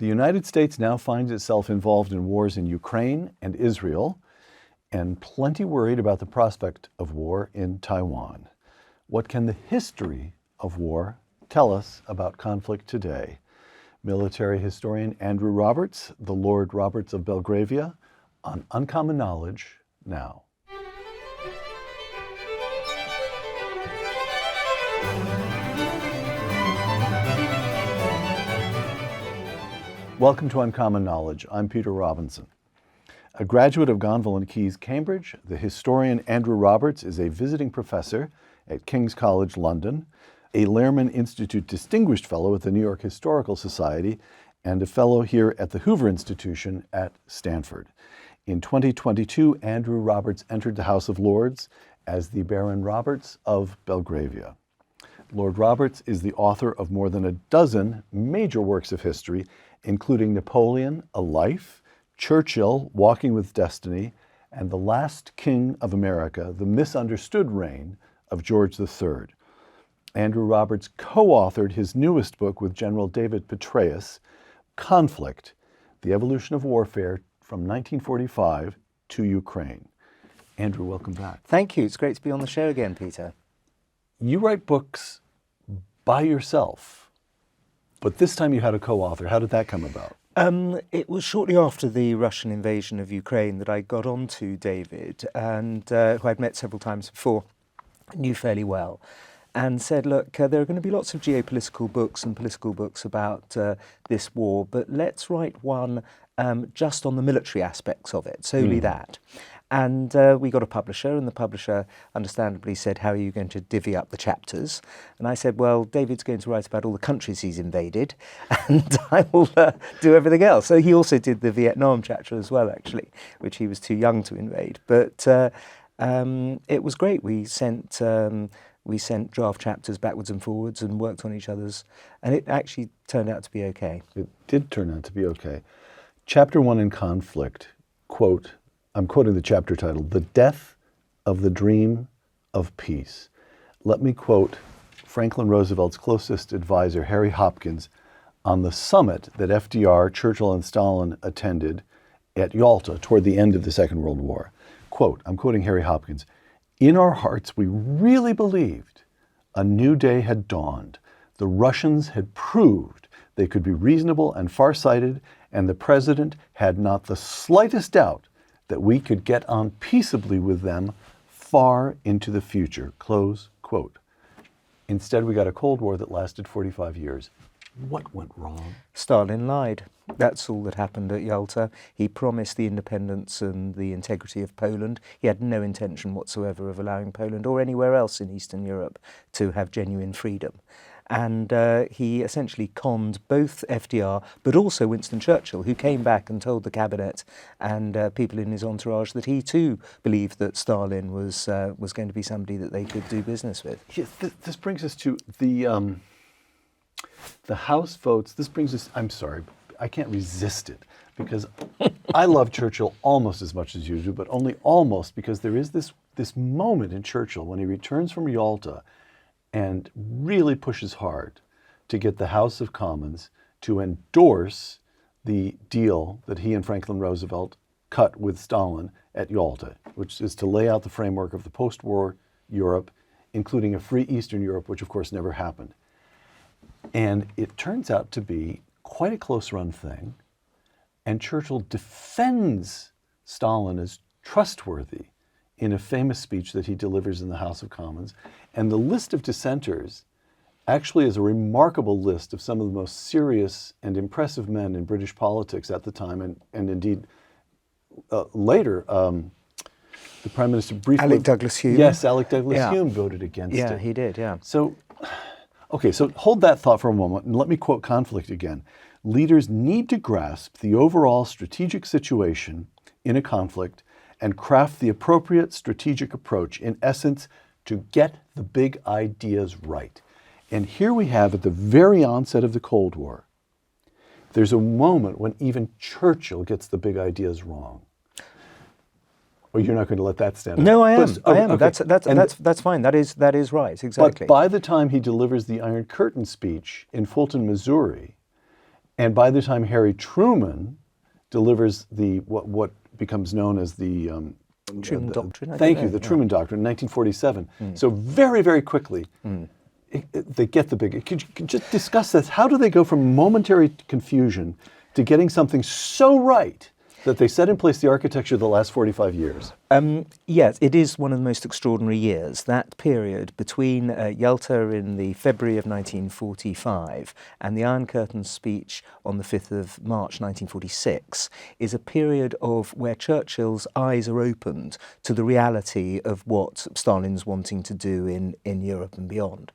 The United States now finds itself involved in wars in Ukraine and Israel, and plenty worried about the prospect of war in Taiwan. What can the history of war tell us about conflict today? Military historian Andrew Roberts, the Lord Roberts of Belgravia, on Uncommon Knowledge now. Welcome to Uncommon Knowledge. I'm Peter Robinson. A graduate of Gonville and Caius, Cambridge, the historian Andrew Roberts is a visiting professor at King's College London, a Lehrman Institute Distinguished Fellow at the New York Historical Society, and a fellow here at the Hoover Institution at Stanford. In 2022, Andrew Roberts entered the House of Lords as the Baron Roberts of Belgravia. Lord Roberts is the author of more than a dozen major works of history, including Napoleon, A Life, Churchill, Walking with Destiny, and The Last King of America, The Misunderstood Reign of George III. Andrew Roberts co-authored his newest book with General David Petraeus, Conflict, The Evolution of Warfare from 1945 to Ukraine. Andrew, welcome back. Thank you. It's great to be on the show again, Peter. You write books by yourself, but this time you had a co-author. How did that come about? It was shortly after the Russian invasion of Ukraine that I got on to David, and who I'd met several times before, knew fairly well, and said, look, there are going to be lots of geopolitical books and political books about this war, but let's write one just on the military aspects of it, solely that. And we got a publisher, and the publisher understandably said, how are you going to divvy up the chapters? And I said, well, David's going to write about all the countries he's invaded, and I will do everything else. So he also did the Vietnam chapter as well, actually, which he was too young to invade. But it was great. We sent draft chapters backwards and forwards and worked on each other's, and it actually turned out to be okay. It did turn out to be okay. Chapter 1 in Conflict, quote, I'm quoting the chapter title, The Death of the Dream of Peace. Let me quote Franklin Roosevelt's closest advisor, Harry Hopkins, on the summit that FDR, Churchill, and Stalin attended at Yalta toward the end of the Second World War. Quote, I'm quoting Harry Hopkins, in our hearts we really believed a new day had dawned. The Russians had proved they could be reasonable and farsighted, and the president had not the slightest doubt that we could get on peaceably with them far into the future, close quote. Instead, we got a Cold War that lasted 45 years. What went wrong? Stalin lied. That's all that happened at Yalta. He promised the independence and the integrity of Poland. He had no intention whatsoever of allowing Poland or anywhere else in Eastern Europe to have genuine freedom. And he essentially conned both FDR, but also Winston Churchill, who came back and told the cabinet and people in his entourage that he too believed that Stalin was going to be somebody that they could do business with. Yeah, this brings us to the House votes. This brings us, I'm sorry, I can't resist it, because I love Churchill almost as much as you do, but only almost, because there is this moment in Churchill when he returns from Yalta and really pushes hard to get the House of Commons to endorse the deal that he and Franklin Roosevelt cut with Stalin at Yalta, which is to lay out the framework of the post-war Europe, including a free Eastern Europe, which of course never happened. And it turns out to be quite a close-run thing, and Churchill defends Stalin as trustworthy in a famous speech that he delivers in the House of Commons. And the list of dissenters actually is a remarkable list of some of the most serious and impressive men in British politics at the time, and indeed later, the Prime Minister briefly... Alec Douglas Hume. Yes, Alec Douglas Hume voted against it. Yeah, he did, yeah. So, okay, so hold that thought for a moment, and let me quote Conflict again. Leaders need to grasp the overall strategic situation in a conflict and craft the appropriate strategic approach, in essence, to get the big ideas right. And here we have, at the very onset of the Cold War, there's a moment when even Churchill gets the big ideas wrong. Well, you're not going to let that stand. No, I am. Okay. That's fine. That is right. Exactly. But by the time he delivers the Iron Curtain speech in Fulton, Missouri, And by the time Harry Truman delivers what becomes known as the Truman Doctrine. Thank you, the Truman Doctrine, in 1947. So very, very quickly, they get the big. Could you just discuss this? How do they go from momentary confusion to getting something so right that they set in place the architecture of the last 45 years? Yes, it is one of the most extraordinary years. That period between Yalta in the February of 1945 and the Iron Curtain speech on the 5th of March 1946 is a period of where Churchill's eyes are opened to the reality of what Stalin's wanting to do in Europe and beyond.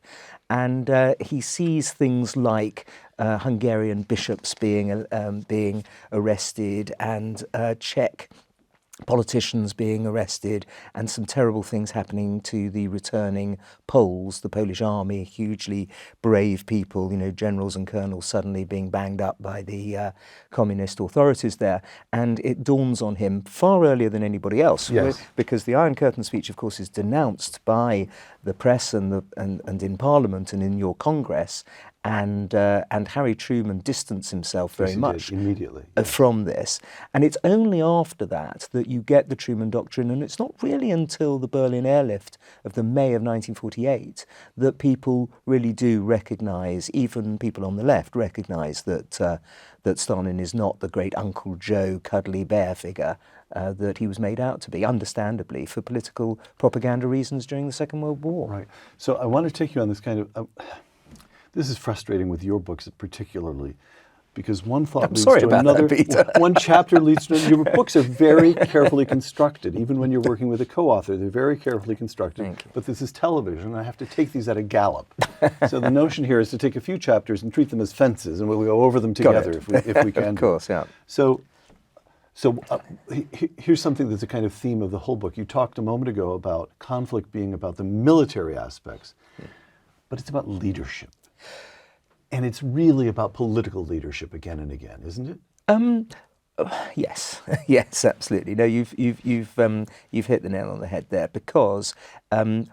And he sees things like Hungarian bishops being arrested and Czech politicians being arrested, and some terrible things happening to the returning Poles, the Polish army, hugely brave people, generals and colonels suddenly being banged up by the communist authorities there. And it dawns on him far earlier than anybody else, yes, because the Iron Curtain speech, of course, is denounced by the press and in Parliament and in your Congress. And Harry Truman distanced himself very much immediately from this. And it's only after that you get the Truman Doctrine, and it's not really until the Berlin airlift of the May of 1948 that people really do recognise, even people on the left recognise that Stalin is not the great Uncle Joe cuddly bear figure that he was made out to be, understandably, for political propaganda reasons during the Second World War. Right. So I want to take you on this kind of... this is frustrating with your books particularly, because one thought leads to another. One chapter leads to another. Your books are very carefully constructed. Even when you're working with a co-author, they're very carefully constructed. But this is television, and I have to take these at a gallop. So the notion here is to take a few chapters and treat them as fences, and we'll go over them together if we can. Of course, yeah. So here's something that's a kind of theme of the whole book. You talked a moment ago about conflict being about the military aspects, but it's about leadership. And it's really about political leadership again and again, isn't it? Yes, yes, absolutely. No, you've hit the nail on the head there, because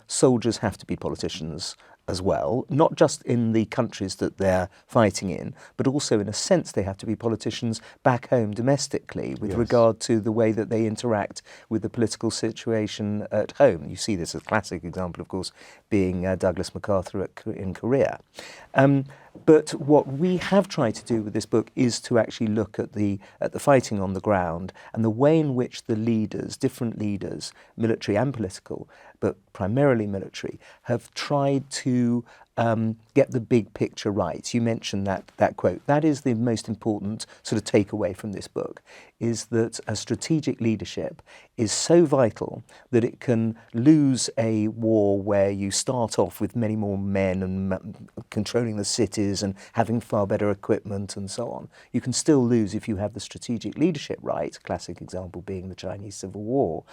soldiers have to be politicians as well, not just in the countries that they're fighting in, but also in a sense they have to be politicians back home domestically with regard to the way that they interact with the political situation at home. You see this as a classic example, of course, being Douglas MacArthur in Korea. But what we have tried to do with this book is to actually look at the fighting on the ground and the way in which the leaders, different leaders, military and political, but primarily military, have tried to get the big picture right. You mentioned that quote. That is the most important sort of takeaway from this book, is that a strategic leadership is so vital that it can lose a war where you start off with many more men and controlling the cities and having far better equipment and so on. You can still lose if you have the strategic leadership right, classic example being the Chinese Civil War.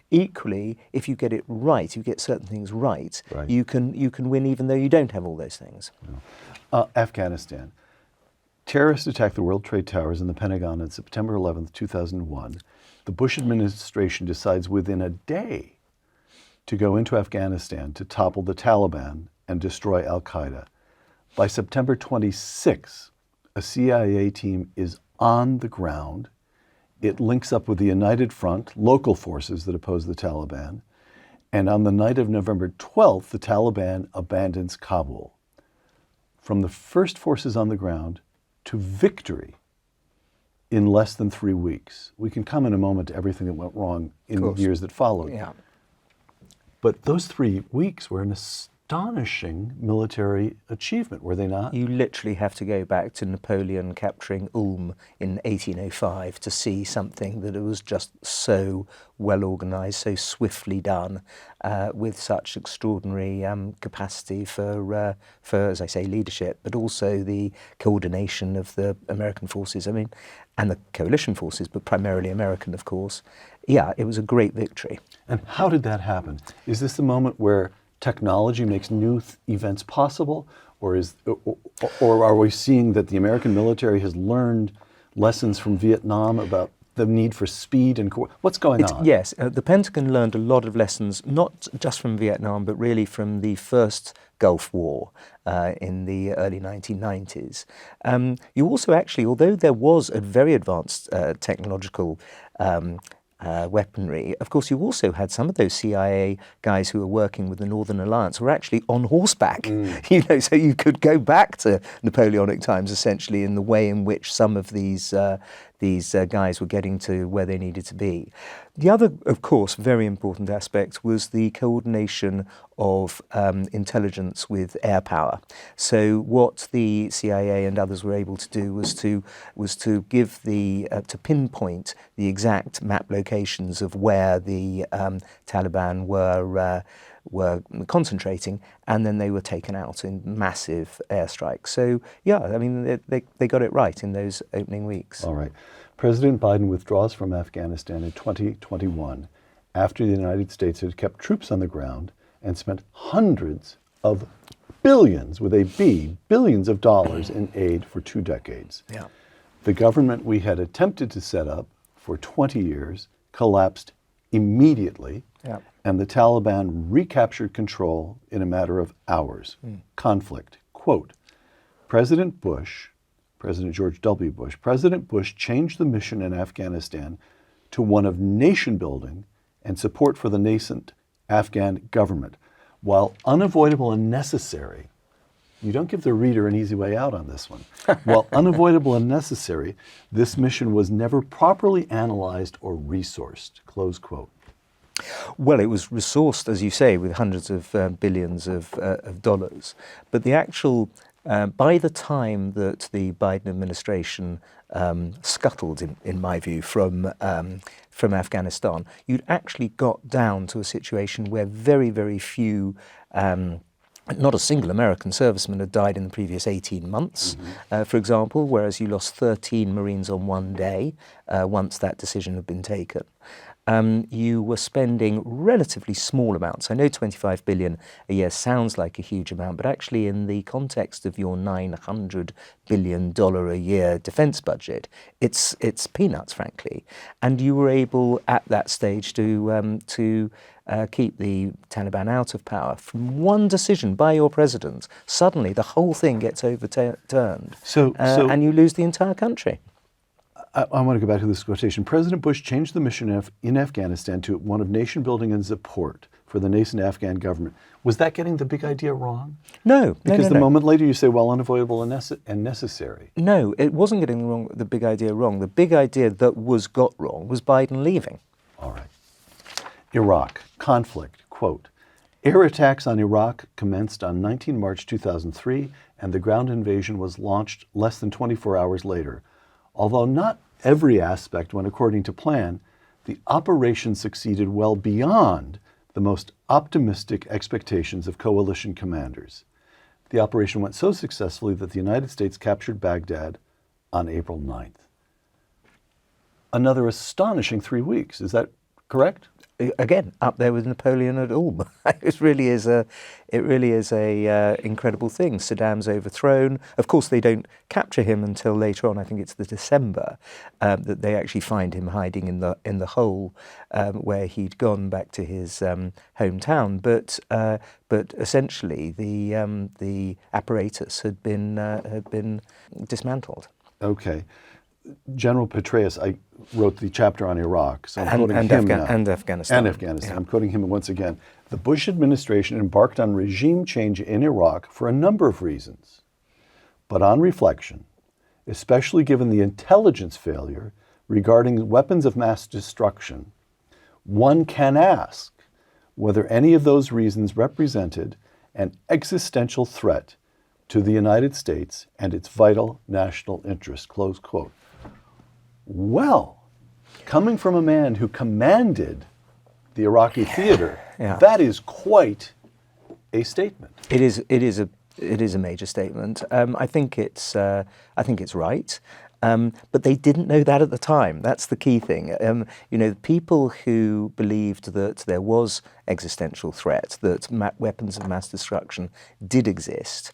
Equally, if you get it right, you get certain things right. You can win even though you don't have all those things. Afghanistan. Terrorists attacked the World Trade Towers and the Pentagon on September 11th, 2001. The Bush administration decides within a day to go into Afghanistan to topple the Taliban and destroy al-Qaeda. By September 26, a CIA team is on the ground. It links up with the United Front, local forces that oppose the Taliban. And on the night of November 12th, the Taliban abandons Kabul. From the first forces on the ground to victory in less than 3 weeks. We can come in a moment to everything that went wrong in the years that followed. Yeah. But those 3 weeks were an astonishing military achievement, were they not? You literally have to go back to Napoleon capturing Ulm in 1805 to see something that was just so well organised, so swiftly done, with such extraordinary capacity for, as I say, leadership, but also the coordination of the American forces, and the coalition forces, but primarily American, of course. Yeah, it was a great victory. And how did that happen? Is this the moment where technology makes new events possible, or are we seeing that the American military has learned lessons from Vietnam about the need for speed and what's going on? Yes, the Pentagon learned a lot of lessons, not just from Vietnam, but really from the first Gulf War in the early 1990s. You also actually, although there was a very advanced technological weaponry, of course, you also had some of those CIA guys who were working with the Northern Alliance were actually on horseback. So you could go back to Napoleonic times, essentially, in the way in which some of these guys were getting to where they needed to be. The other, of course, very important aspect was the coordination of intelligence with air power. So what the CIA and others were able to do was to give to pinpoint the exact map locations of where the Taliban were concentrating, and then they were taken out in massive airstrikes. So yeah, I mean, they got it right in those opening weeks. All right. President Biden withdraws from Afghanistan in 2021 after the United States had kept troops on the ground and spent hundreds of billions, with a B, billions of dollars in aid for 2 decades. Yeah. The government we had attempted to set up for 20 years collapsed immediately, and the Taliban recaptured control in a matter of hours. Conflict. Quote, President George W. Bush, President Bush changed the mission in Afghanistan to one of nation building and support for the nascent Afghan government. While unavoidable and necessary, you don't give the reader an easy way out on this one. While unavoidable and necessary, this mission was never properly analyzed or resourced, close quote. Well, it was resourced, as you say, with hundreds of billions of dollars. But the actual, by the time that the Biden administration scuttled, in my view, from Afghanistan, you'd actually got down to a situation where very, very few, not a single American serviceman had died in the previous 18 months, for example, whereas you lost 13 Marines on one day once that decision had been taken. You were spending relatively small amounts. I know 25 billion a year sounds like a huge amount, but actually in the context of your $900 billion a year defense budget, it's peanuts, frankly. And you were able at that stage to keep the Taliban out of power. From one decision by your president, suddenly the whole thing gets overturned, and you lose the entire country. I want to go back to this quotation. President Bush changed the mission in Afghanistan to one of nation building and support for the nascent Afghan government. Was that getting the big idea wrong? No. Because the moment later you say, well, unavoidable and necessary. No, it wasn't getting the big idea wrong. The big idea that got wrong was Biden leaving. All right. Iraq, conflict, quote, air attacks on Iraq commenced on 19 March 2003, and the ground invasion was launched less than 24 hours later. Although not every aspect went according to plan, the operation succeeded well beyond the most optimistic expectations of coalition commanders. The operation went so successfully that the United States captured Baghdad on April 9th. Another astonishing 3 weeks. Is that correct? Again, up there with Napoleon at Ulm. It really is a incredible thing. Saddam's overthrown. Of course, they don't capture him until later on. I think it's the December that they actually find him hiding in the hole where he'd gone back to his hometown. But essentially, the apparatus had been dismantled. Okay. General Petraeus, I wrote the chapter on Iraq, so I'm quoting him now. And Afghanistan. Yeah. I'm quoting him once again. The Bush administration embarked on regime change in Iraq for a number of reasons. But on reflection, especially given the intelligence failure regarding weapons of mass destruction, one can ask whether any of those reasons represented an existential threat to the United States and its vital national interest, close quote. Well, coming from a man who commanded the Iraqi theater, that is quite a statement. It is a major statement. I think it's right. But they didn't know that at the time. That's the key thing. The people who believed that there was existential threat, that weapons of mass destruction did exist,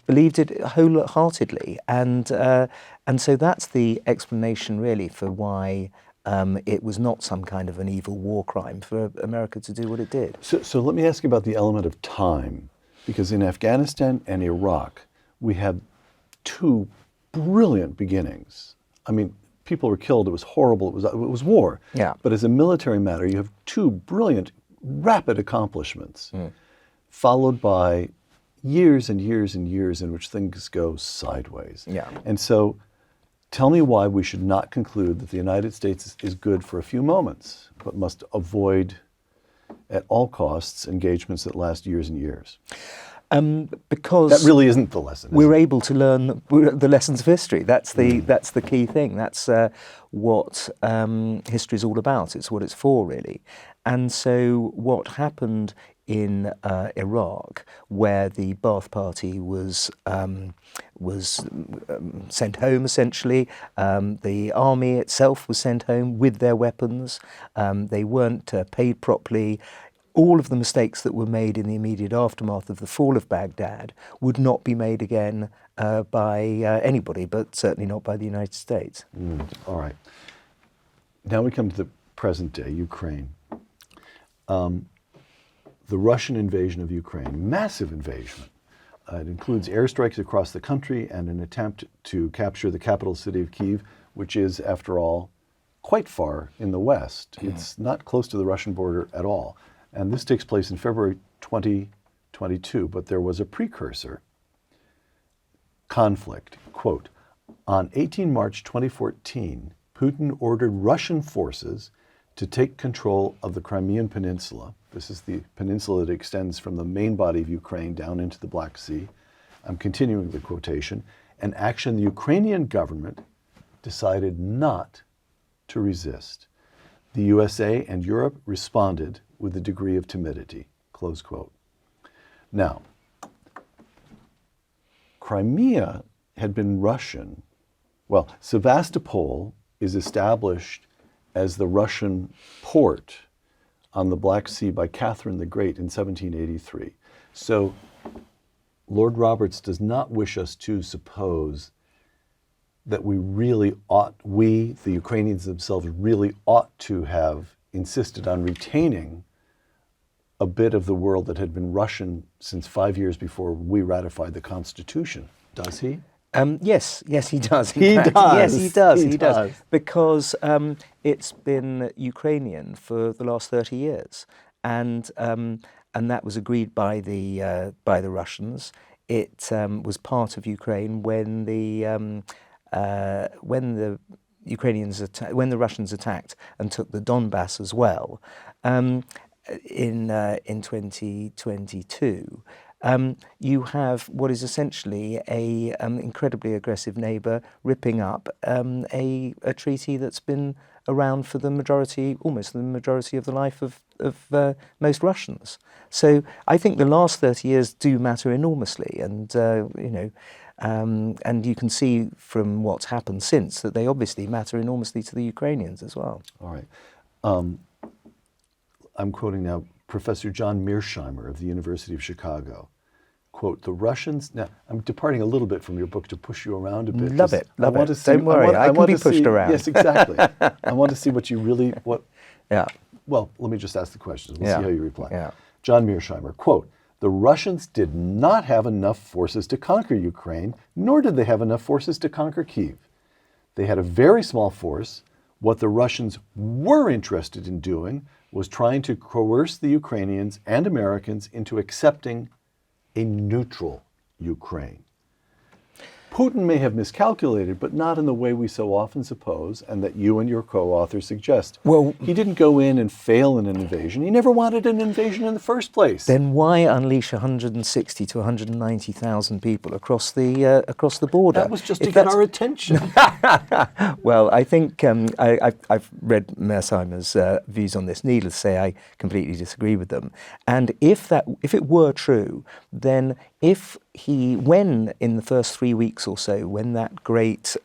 believed it wholeheartedly. And so that's the explanation, really, for why it was not some kind of an evil war crime for America to do what it did. So let me ask you about the element of time, because in Afghanistan and Iraq, we had two brilliant beginnings. I mean, people were killed, it was horrible, it was war. Yeah. But as a military matter, you have two brilliant, rapid accomplishments, followed by years and years and years in which things go sideways. Yeah. And so tell me why we should not conclude that the United States is good for a few moments, but must avoid at all costs engagements that last years and years. Because that really isn't the lesson. We're able to learn the lessons of history. That's the key thing. That's what history is all about. It's what it's for, really. And so what happened in Iraq, where the Ba'ath Party was sent home, essentially. The army itself was sent home with their weapons. They weren't paid properly. All of the mistakes that were made in the immediate aftermath of the fall of Baghdad would not be made again by anybody, but certainly not by the United States. All right. Now we come to the present day, Ukraine. The Russian invasion of Ukraine, massive invasion. It includes airstrikes across the country and an attempt to capture the capital city of Kyiv, which is, after all, quite far in the west. It's not close to the Russian border at all. And this takes place in February 2022, but there was a precursor conflict. Quote, on 18 March 2014, Putin ordered Russian forces to take control of the Crimean Peninsula. This is the peninsula that extends from the main body of Ukraine down into the Black Sea. I'm continuing the quotation. An action the Ukrainian government decided not to resist. The USA and Europe responded with a degree of timidity, close quote. Now, Crimea had been Russian. Well, Sevastopol is established as the Russian port on the Black Sea by Catherine the Great in 1783. So Lord Roberts does not wish us to suppose that we, the Ukrainians themselves, really ought to have insisted on retaining a bit of the world that had been Russian since 5 years before we ratified the Constitution. Does he? Yes, he does. He does. Yes, he does. He does. Because it's been Ukrainian for the last 30 years, and that was agreed by the Russians. It was part of Ukraine when the Russians attacked and took the Donbass as well in 2022. You have what is essentially a incredibly aggressive neighbour ripping up a treaty that's been around for almost the majority of the life of most Russians. So I think the last 30 years do matter enormously, and and you can see from what's happened since that they obviously matter enormously to the Ukrainians as well. All right. I'm quoting now Professor John Mearsheimer of the University of Chicago. Quote, the Russians, now I'm departing a little bit from your book to push you around a bit. Love it. Don't worry, I can be pushed around. Yes, exactly. I want to see what you really, Yeah. Well, let me just ask the questions. We'll see how you reply. Yeah. John Mearsheimer, quote, the Russians did not have enough forces to conquer Ukraine, nor did they have enough forces to conquer Kyiv. They had a very small force. What the Russians were interested in doing was trying to coerce the Ukrainians and Americans into accepting a neutral Ukraine. Putin may have miscalculated, but not in the way we so often suppose, and that you and your co-author suggest. Well, he didn't go in and fail in an invasion. He never wanted an invasion in the first place. Then why unleash 160 to 190,000 people across the border? That was just to get our attention. Well, I think I've read Mearsheimer's views on this. Needless to say, I completely disagree with them. And if it were true, then when in the first 3 weeks or so, when that great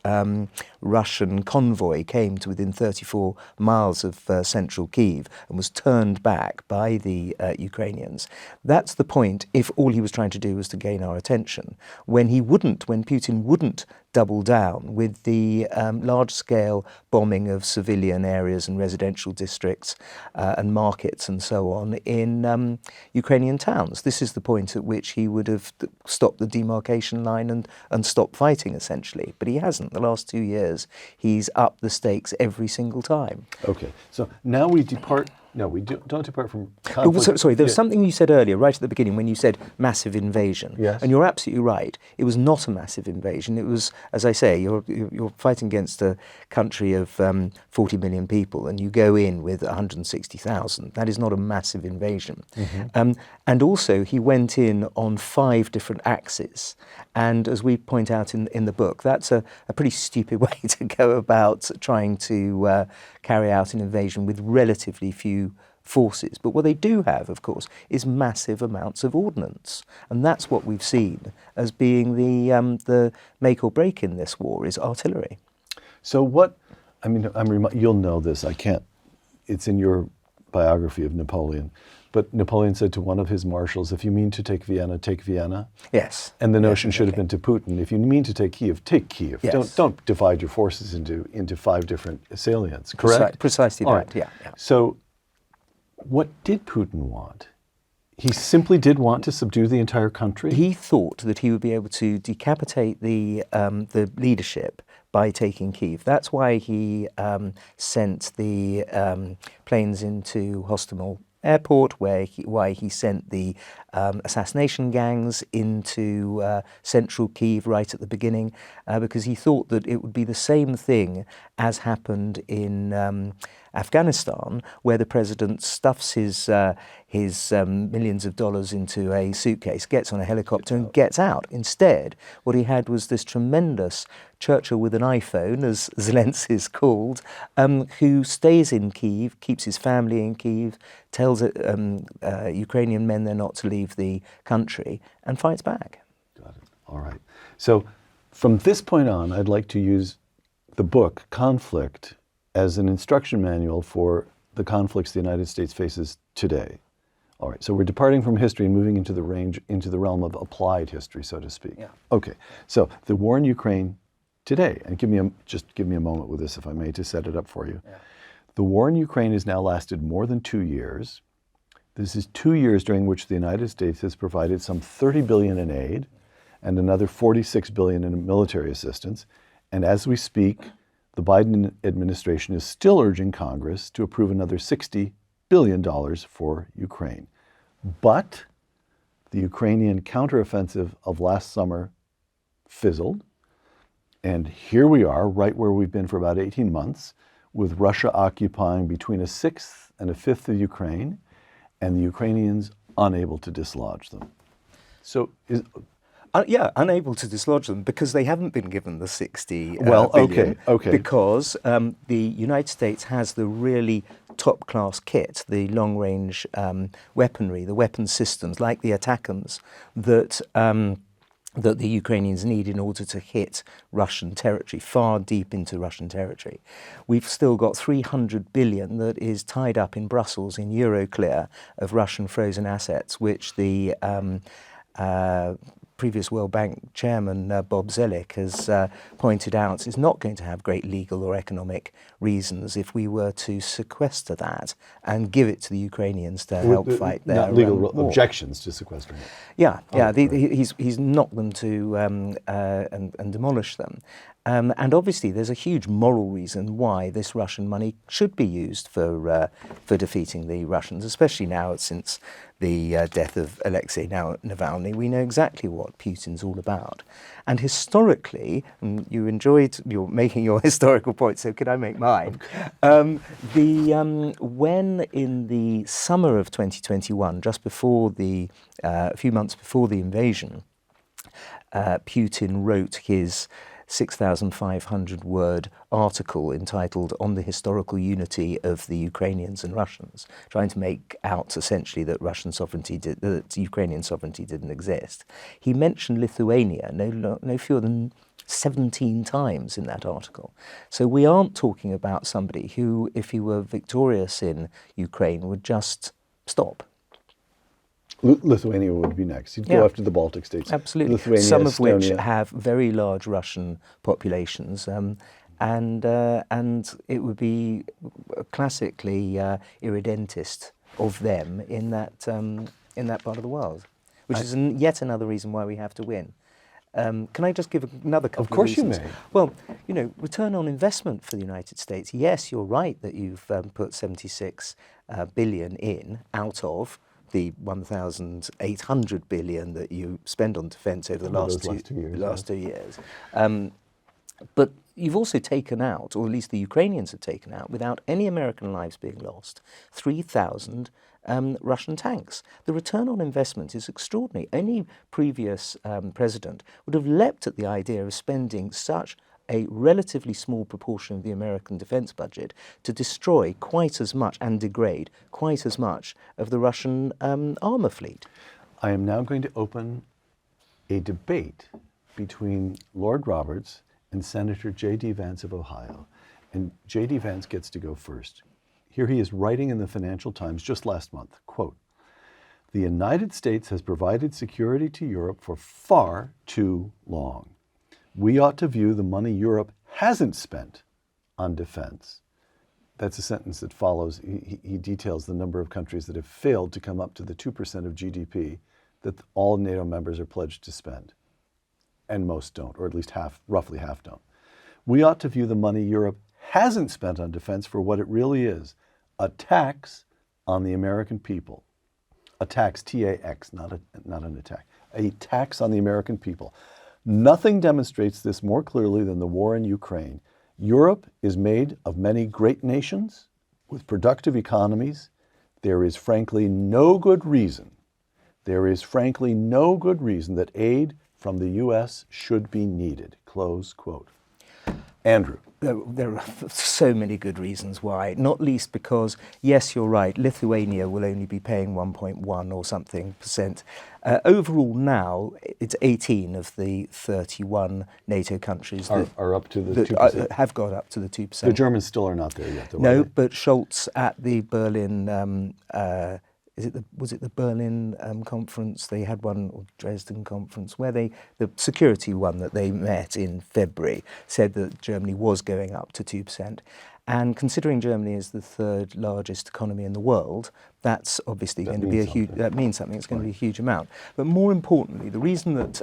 Russian convoy came to within 34 miles of central Kyiv and was turned back by the Ukrainians, that's the point. If all he was trying to do was to gain our attention, when Putin wouldn't double down with the large-scale bombing of civilian areas and residential districts and markets and so on in Ukrainian towns. This is the point at which he would have stopped the demarcation line and stopped fighting, essentially. But he hasn't. The last 2 years, he's upped the stakes every single time. Okay, so now we depart. No, we don't depart from But, conflict. sorry, there was something you said earlier, right at the beginning, when you said massive invasion. Yes. And you're absolutely right. It was not a massive invasion. It was, as I say, you're fighting against a country of 40 million people, and you go in with 160,000. That is not a massive invasion. Mm-hmm. And also, he went in on 5 different axes. And as we point out in the book, that's a pretty stupid way to go about trying to carry out an invasion with relatively few forces. But what they do have, of course, is massive amounts of ordnance. And that's what we've seen as being the make or break in this war, is artillery. So you'll know this, I can't, it's in your biography of Napoleon, but Napoleon said to one of his marshals, if you mean to take Vienna, take Vienna. Yes. And the notion should have been to Putin, if you mean to take Kyiv, take Kyiv. Yes. Don't divide your forces into 5 different salients, correct? Precisely All that, right. yeah. So what did Putin want? He simply did want to subdue the entire country? He thought that he would be able to decapitate the leadership by taking Kyiv. That's why he sent the planes into Hostomel Airport, why he sent the assassination gangs into central Kyiv right at the beginning, because he thought that it would be the same thing as happened in Afghanistan, where the president stuffs his millions of dollars into a suitcase, gets on a helicopter and gets out. Instead, what he had was this tremendous Churchill with an iPhone, as Zelensky's called, who stays in Kyiv, keeps his family in Kyiv, tells Ukrainian men they're not to leave the country, and fights back. Got it. All right. So from this point on, I'd like to use the book, Conflict, as an instruction manual for the conflicts the United States faces today. All right, so we're departing from history and moving into the realm of applied history, so to speak. Yeah. Okay, so the war in Ukraine today, and give me a moment with this, if I may, to set it up for you. Yeah. The war in Ukraine has now lasted more than 2 years. This is 2 years during which the United States has provided some $30 billion in aid and another $46 billion in military assistance. And as we speak, the Biden administration is still urging Congress to approve another $60 billion for Ukraine. But the Ukrainian counteroffensive of last summer fizzled. And here we are, right where we've been for about 18 months, with Russia occupying between a sixth and a fifth of Ukraine, and the Ukrainians unable to dislodge them. So unable to dislodge them because they haven't been given the 60 well, billion. Okay. Because the United States has the really top-class kit, the long-range weaponry, the weapon systems like the ATACMS that the Ukrainians need in order to hit Russian territory, far deep into Russian territory. We've still got 300 billion that is tied up in Brussels in Euroclear of Russian frozen assets, which the previous World Bank chairman, Bob Zoellick, has pointed out is not going to have great legal or economic reasons if we were to sequester that and give it to the Ukrainians to help fight their not legal war. objections to sequestering it. Yeah. He's knocked them to and demolished them. And obviously, there's a huge moral reason why this Russian money should be used for defeating the Russians, especially now since the death of Alexei Navalny. We know exactly what Putin's all about. And historically, and you're making your historical point, so could I make mine? When in the summer of 2021, just before a few months before the invasion, Putin wrote his 6,500-word article entitled "On the Historical Unity of the Ukrainians and Russians," trying to make out essentially that that Ukrainian sovereignty didn't exist. He mentioned Lithuania no fewer than 17 times in that article. So we aren't talking about somebody who, if he were victorious in Ukraine, would just stop. Lithuania would be next. You'd go after the Baltic states. Absolutely. Lithuania, some of Estonia. which have very large Russian populations, and it would be classically irredentist of them in that part of the world, which is yet another reason why we have to win. Can I just give another couple of reasons? Of course you may. Well, return on investment for the United States. Yes, you're right that you've put 76 billion in out of the 1,800 billion that you spend on defence over the last two years. But you've also taken out, or at least the Ukrainians have taken out, without any American lives being lost, 3,000 Russian tanks. The return on investment is extraordinary. Any previous president would have leapt at the idea of spending such a relatively small proportion of the American defence budget to destroy quite as much and degrade quite as much of the Russian armour fleet. I am now going to open a debate between Lord Roberts and Senator J.D. Vance of Ohio. And J.D. Vance gets to go first. Here he is writing in the Financial Times just last month, quote, "The United States has provided security to Europe for far too long. We ought to view the money Europe hasn't spent on defense." That's a sentence that follows. He details the number of countries that have failed to come up to the 2% of GDP that all NATO members are pledged to spend. And most don't, or at least roughly half don't. "We ought to view the money Europe hasn't spent on defense for what it really is, a tax on the American people." A tax, T-A-X, not an attack. A tax on the American people. Nothing demonstrates this more clearly than the war in Ukraine. Europe is made of many great nations with productive economies. There is frankly no good reason that aid from the U.S. should be needed. Close quote. Andrew. There are so many good reasons why, not least because, yes, you're right, Lithuania will only be paying 1.1 or something percent. Overall now, it's 18 of the 31 NATO countries are up to the 2%. Have got up to the 2%. The Germans still are not there yet, though. No, but Scholz at the Berlin was it the Berlin conference? They had one, or Dresden conference, where the security one that they met in February said that Germany was going up to 2%. And considering Germany is the third largest economy in the world, that's obviously going to be that means something. It's going to be a huge amount. But more importantly, the reason that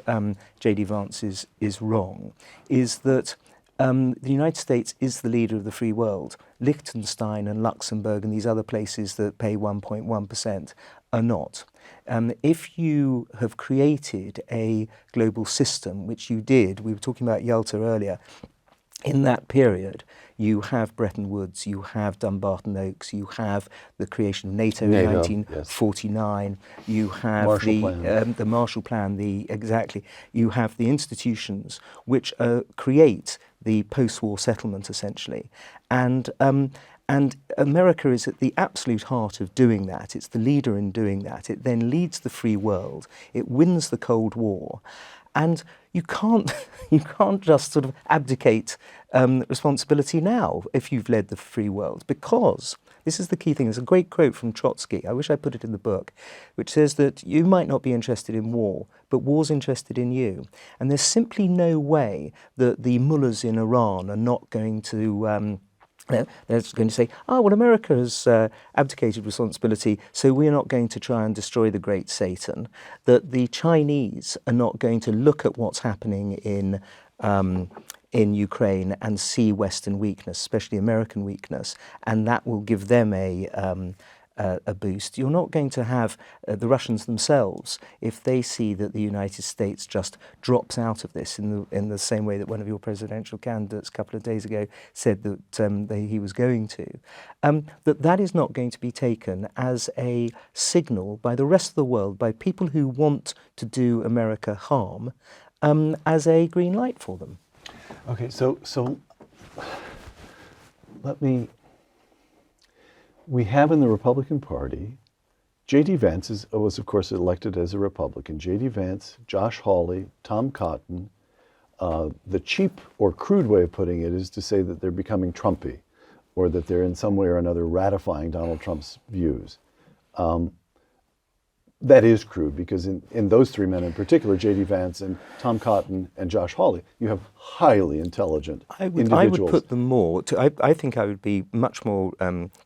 J.D. Vance is wrong is that the United States is the leader of the free world. Liechtenstein and Luxembourg and these other places that pay 1.1% are not. If you have created a global system, which you did, we were talking about Yalta earlier, in that period, you have Bretton Woods, you have Dumbarton Oaks, you have the creation of NATO in 1949, yes. You have the Marshall Plan, you have the institutions which create the post-war settlement, essentially. And America is at the absolute heart of doing that. It's the leader in doing that. It then leads the free world. It wins the Cold War. And you can't just sort of abdicate responsibility now if you've led the free world, because this is the key thing. There's a great quote from Trotsky, I wish I put it in the book, which says that you might not be interested in war, but war's interested in you. And there's simply no way that the mullahs in Iran are not going to they're going to say, well, America has abdicated responsibility, so we're not going to try and destroy the great Satan. That the Chinese are not going to look at what's happening in Ukraine and see Western weakness, especially American weakness, and that will give them a boost. You're not going to have the Russians themselves, if they see that the United States just drops out of this in the same way that one of your presidential candidates a couple of days ago said that he was going to, that is not going to be taken as a signal by the rest of the world, by people who want to do America harm, as a green light for them. Okay, so we have in the Republican Party, J.D. Vance was of course elected as a Republican. J.D. Vance, Josh Hawley, Tom Cotton. The cheap or crude way of putting it is to say that they're becoming Trumpy, or that they're in some way or another ratifying Donald Trump's views. That is crude, because in those three men in particular, J.D. Vance and Tom Cotton and Josh Hawley, you have highly intelligent individuals. I would put them more, I think I would be much more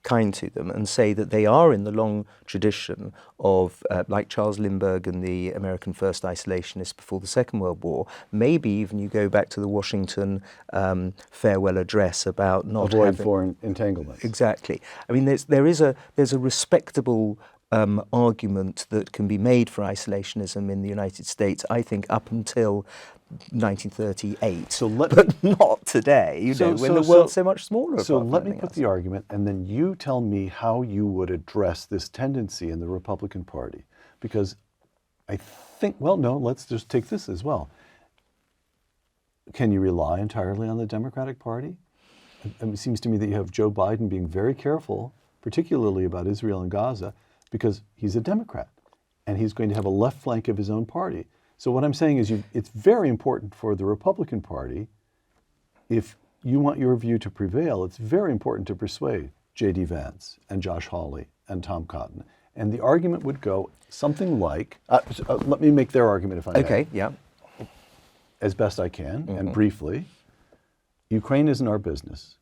kind to them and say that they are in the long tradition of, like Charles Lindbergh and the American First Isolationists before the Second World War. Maybe even you go back to the Washington farewell address about not avoid foreign entanglements. Exactly. I mean, there's a respectable argument that can be made for isolationism in the United States, I think, up until 1938, but not today, when the world's so much smaller. So let me put the argument, and then you tell me how you would address this tendency in the Republican Party. Because I think, well, no, let's just take this as well. Can you rely entirely on the Democratic Party? It seems to me that you have Joe Biden being very careful, particularly about Israel and Gaza, because he's a Democrat, and he's going to have a left flank of his own party. So what I'm saying is it's very important for the Republican Party, if you want your view to prevail, it's very important to persuade J.D. Vance and Josh Hawley and Tom Cotton. And the argument would go something like, let me make their argument if I may. Okay, yeah. As best I can, and briefly. Ukraine isn't our business.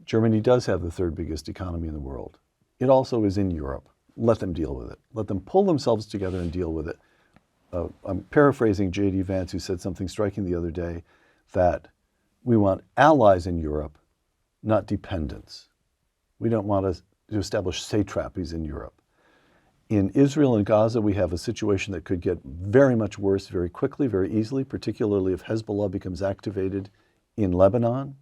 Germany does have the third biggest economy in the world. It also is in Europe. Let them deal with it. Let them pull themselves together and deal with it. I'm paraphrasing J.D. Vance, who said something striking the other day, that we want allies in Europe, not dependents. We don't want to establish satrapies in Europe. In Israel and Gaza, we have a situation that could get very much worse very quickly, very easily, particularly if Hezbollah becomes activated in Lebanon.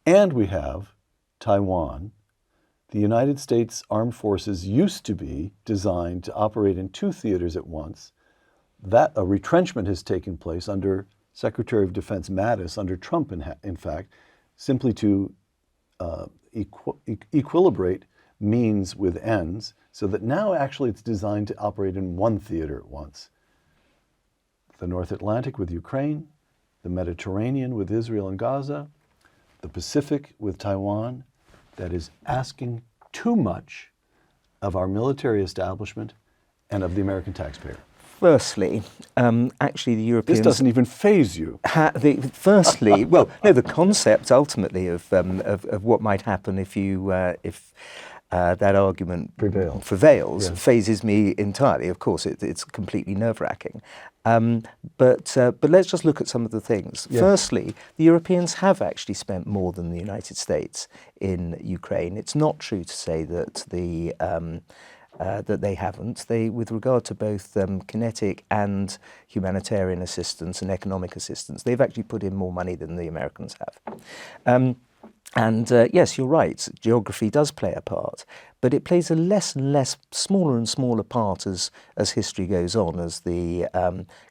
And we have Taiwan. The United States Armed Forces used to be designed to operate in two theaters at once. That a retrenchment has taken place under Secretary of Defense Mattis, under Trump, in fact, simply to equilibrate means with ends, so that now actually it's designed to operate in one theater at once. The North Atlantic with Ukraine, the Mediterranean with Israel and Gaza, the Pacific with Taiwan. That is asking too much of our military establishment and of the American taxpayer. Firstly, actually the Europeans... This doesn't even faze you. Firstly, well, no, the concept ultimately of what might happen if that argument prevails phases me entirely. Of course, it's completely nerve-wracking. But let's just look at some of the things. Yes. Firstly, the Europeans have actually spent more than the United States in Ukraine. It's not true to say that that they haven't. With regard to both kinetic and humanitarian assistance and economic assistance, they've actually put in more money than the Americans have. And yes, you're right, geography does play a part, but it plays a less and less, smaller and smaller part as history goes on, as the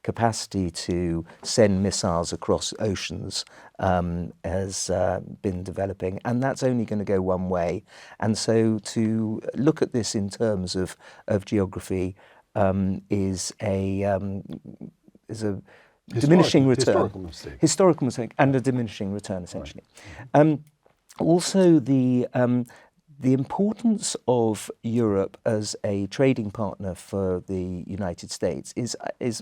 capacity to send missiles across oceans has been developing, and that's only going to go one way. And so to look at this in terms of geography is a diminishing return. Historical mistake and a diminishing return, essentially. Right. Also, the importance of Europe as a trading partner for the United States is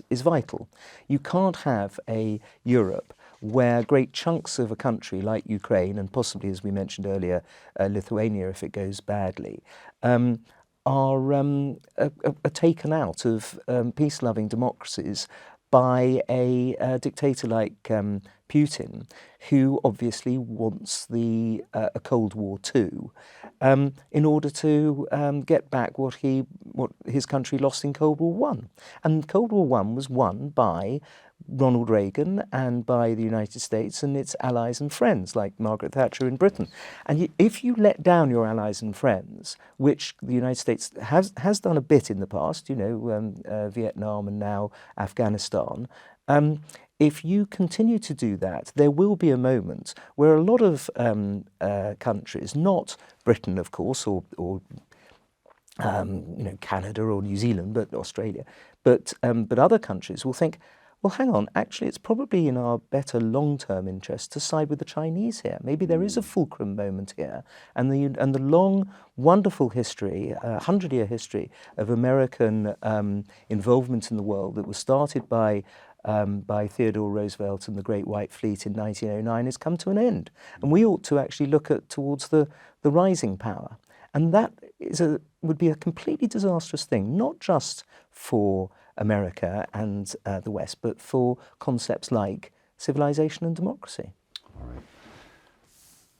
vital. You can't have a Europe where great chunks of a country like Ukraine, and possibly, as we mentioned earlier, Lithuania if it goes badly, are taken out of peace-loving democracies by a dictator like Putin, who obviously wants a Cold War too, in order to get back what his country lost in Cold War One. And Cold War One was won by Ronald Reagan and by the United States and its allies and friends, like Margaret Thatcher in Britain. And if you let down your allies and friends, which the United States has done a bit in the past, Vietnam and now Afghanistan, if you continue to do that, there will be a moment where a lot of countries, not Britain, of course, or Canada or New Zealand, but Australia, but other countries will think, well, hang on, actually, it's probably in our better long-term interest to side with the Chinese here. Maybe there is a fulcrum moment here, and the long, wonderful history, 100-year history of American involvement in the world that was started by Theodore Roosevelt and the Great White Fleet in 1909 has come to an end, and we ought to actually look towards the rising power, and that would be a completely disastrous thing, not just for America and the West, but for concepts like civilization and democracy.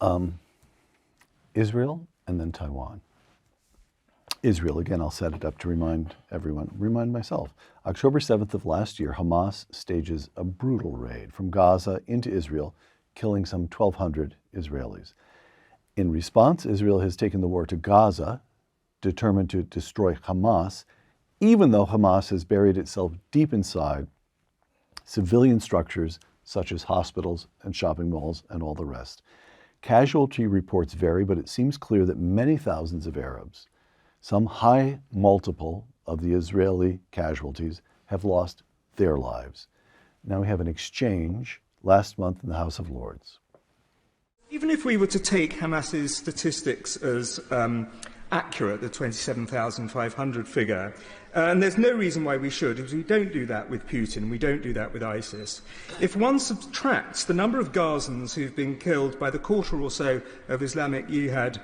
All right. Israel and then Taiwan. Israel, again, I'll set it up to remind everyone, remind myself. October 7th of last year, Hamas stages a brutal raid from Gaza into Israel, killing some 1,200 Israelis. In response, Israel has taken the war to Gaza, determined to destroy Hamas, even though Hamas has buried itself deep inside civilian structures such as hospitals and shopping malls and all the rest. Casualty reports vary, but it seems clear that many thousands of Arabs, some high multiple of the Israeli casualties, have lost their lives. Now we have an exchange last month in the House of Lords. Even if we were to take Hamas's statistics as accurate, the 27,500 figure, and there's no reason why we should, because we don't do that with Putin, we don't do that with ISIS. If one subtracts the number of Gazans who've been killed by the quarter or so of Islamic Jihad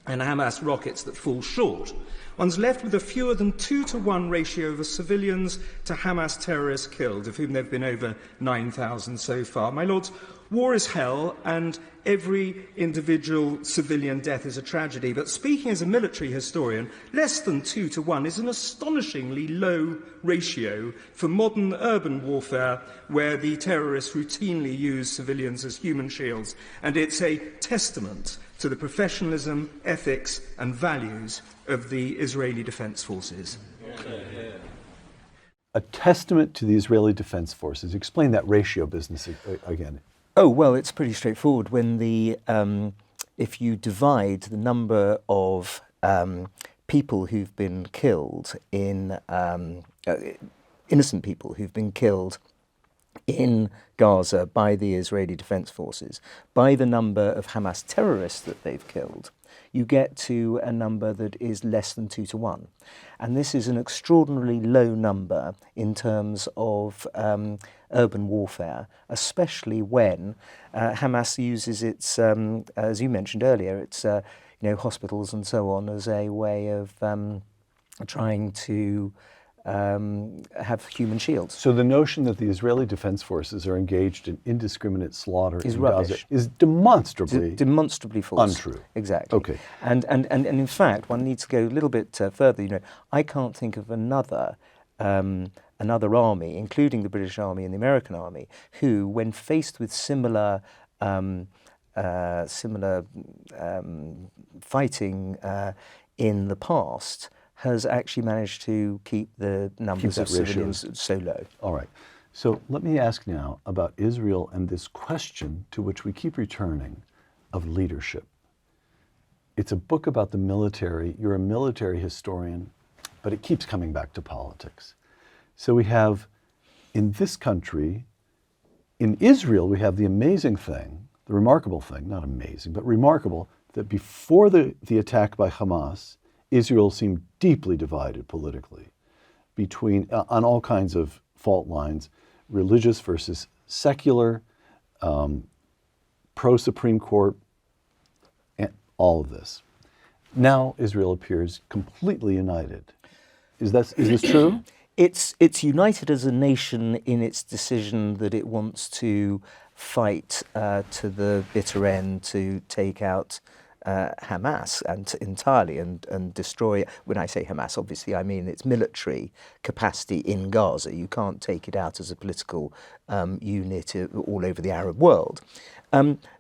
and Hamas rockets that fall short, one's left with a fewer than 2-to-1 ratio of civilians to Hamas terrorists killed, of whom there have been over 9,000 so far. My lords, war is hell, and every individual civilian death is a tragedy. But speaking as a military historian, less than 2-to-1 is an astonishingly low ratio for modern urban warfare, where the terrorists routinely use civilians as human shields. And it's a testament to the professionalism, ethics, and values of the Israeli Defense Forces. A testament to the Israeli Defense Forces. Explain that ratio business again. Oh, well, it's pretty straightforward. When if you divide the number of people who've been killed in, innocent people who've been killed in Gaza by the Israeli Defense Forces, by the number of Hamas terrorists that they've killed, you get to a number that is less than 2-to-1. And this is an extraordinarily low number in terms of urban warfare, especially when Hamas uses its, as you mentioned earlier, its hospitals and so on as a way of trying to have human shields. So the notion that the Israeli Defense Forces are engaged in indiscriminate slaughter in Gaza is demonstrably false. Untrue. Exactly. Okay. And in fact, one needs to go a little bit further. I can't think of another army, including the British Army and the American Army, who, when faced with similar fighting in the past, has actually managed to keep the numbers of civilians so low. All right. So let me ask now about Israel and this question to which we keep returning of leadership. It's a book about the military. You're a military historian, but it keeps coming back to politics. So we have, in this country, in Israel, we have the amazing thing, the remarkable thing, not amazing, but remarkable, that before the attack by Hamas, Israel seemed deeply divided politically between, on all kinds of fault lines, religious versus secular, pro-Supreme Court, and all of this. Now Israel appears completely united. Is this true? It's united as a nation in its decision that it wants to fight to the bitter end to take out Hamas entirely and destroy. When I say Hamas, obviously I mean its military capacity in Gaza. You can't take it out as a political unit all over the Arab world.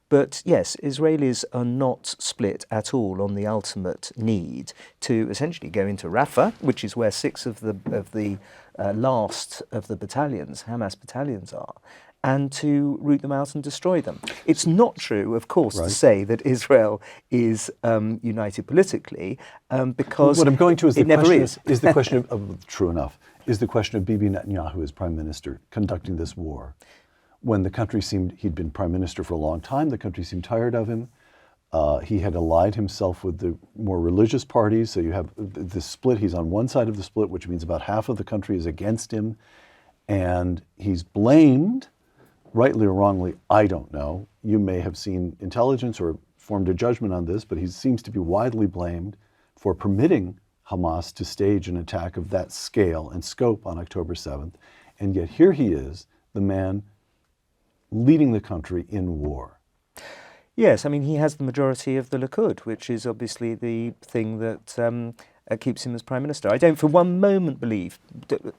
But yes, Israelis are not split at all on the ultimate need to essentially go into Rafah, which is where 6 of the last of the battalions, Hamas battalions, are, and to root them out and destroy them. It's not true, of course, Right. to say that Israel is united politically, because what I'm going to is it the never question is. is the question of true enough is the question of Bibi Netanyahu as prime minister conducting this war. When the country seemed, he'd been prime minister for a long time, the country seemed tired of him. He had allied himself with the more religious parties, so you have the split. He's on one side of the split, which means about half of the country is against him. And he's blamed, rightly or wrongly, I don't know. You may have seen intelligence or formed a judgment on this, but he seems to be widely blamed for permitting Hamas to stage an attack of that scale and scope on October 7th. And yet here he is, the man leading the country in war. Yes, I mean, he has the majority of the Likud, which is obviously the thing that keeps him as prime minister. I don't for one moment believe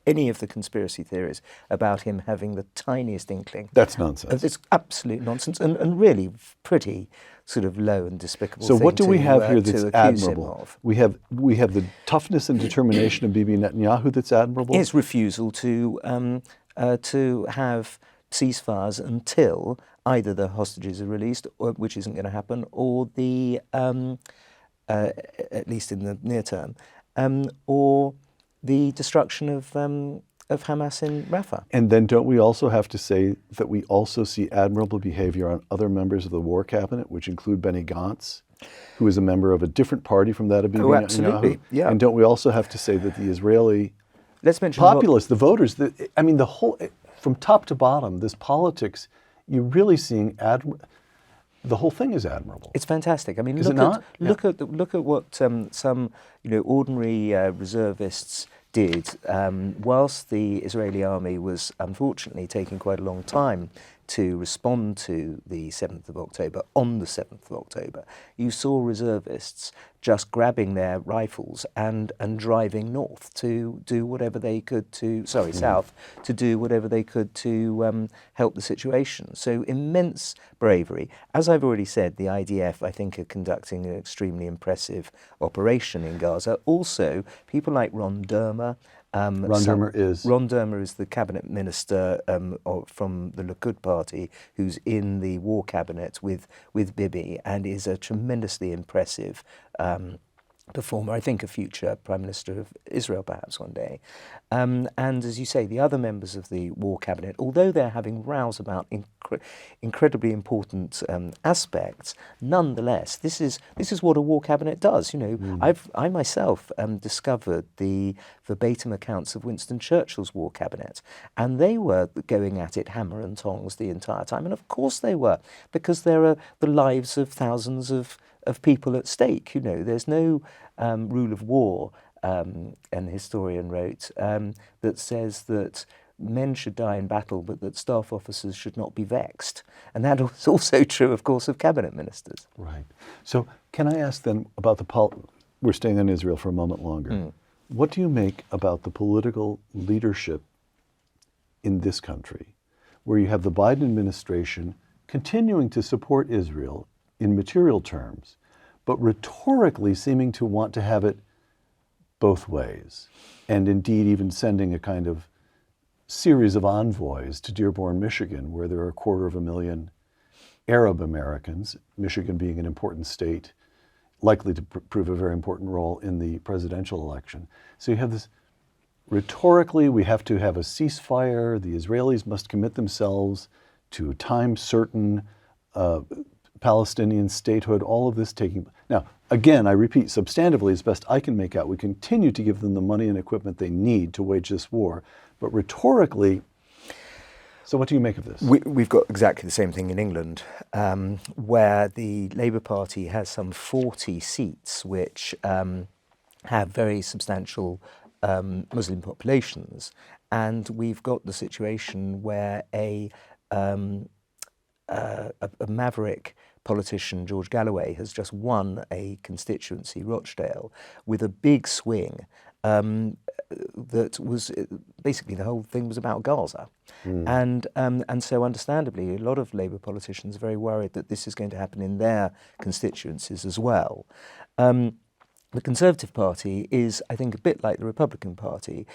any of the conspiracy theories about him having the tiniest inkling. That's nonsense. It's absolute nonsense and really pretty sort of low and despicable So thing what do we have here to that's accuse him admirable? of. We have the toughness and determination of Bibi Netanyahu that's admirable. His refusal to have ceasefires until either the hostages are released, which isn't going to happen, or the at least in the near term, or the destruction of Hamas in Rafah. And then don't we also have to say that we also see admirable behavior on other members of the war cabinet, which include Benny Gantz, who is a member of a different party from that of Bibi Netanyahu? Absolutely, yeah. And don't we also have to say that the Israeli Let's mention populace, the voters, the whole, from top to bottom, this politics, you're really seeing the whole thing is admirable. It's fantastic. I mean, Is it not? look at what some ordinary reservists did whilst the Israeli army was unfortunately taking quite a long time to respond to the 7th of October. On the 7th of October, you saw reservists just grabbing their rifles and driving north to do whatever they could south to do whatever they could to help the situation. So immense bravery. As I've already said, the IDF, I think, are conducting an extremely impressive operation in Gaza. Also, people like Ron Dermer. Ron Dermer is the cabinet minister from the Likud party, who's in the war cabinet with Bibi, and is a tremendously impressive performer. I think a future Prime Minister of Israel, perhaps one day. And as you say, the other members of the war cabinet, although they're having rows about incredibly important aspects, nonetheless, this is what a war cabinet does. You know, I myself discovered the verbatim accounts of Winston Churchill's war cabinet, and they were going at it hammer and tongs the entire time. And of course they were, because there are the lives of thousands of people at stake. You know, there's no rule of war, an historian wrote, that says that men should die in battle, but that staff officers should not be vexed. And that is also true, of course, of cabinet ministers. Right. So can I ask then about we're staying on Israel for a moment longer. What do you make about the political leadership in this country, where you have the Biden administration continuing to support Israel in material terms, but rhetorically seeming to want to have it both ways, and indeed even sending a kind of series of envoys to Dearborn, Michigan, where there are 250,000 Arab Americans, Michigan being an important state, likely to prove a very important role in the presidential election. So you have this, rhetorically, we have to have a ceasefire, the Israelis must commit themselves to time certain Palestinian statehood, all of this taking. Now, again, I repeat, substantively, as best I can make out, we continue to give them the money and equipment they need to wage this war. But rhetorically, so what do you make of this? We've got exactly the same thing in England, where the Labour Party has some 40 seats, which have very substantial Muslim populations. And we've got the situation where a maverick politician, George Galloway, has just won a constituency, Rochdale, with a big swing that was basically the whole thing was about Gaza. And so understandably, a lot of Labour politicians are very worried that this is going to happen in their constituencies as well. The Conservative Party is, I think, a bit like the Republican Party,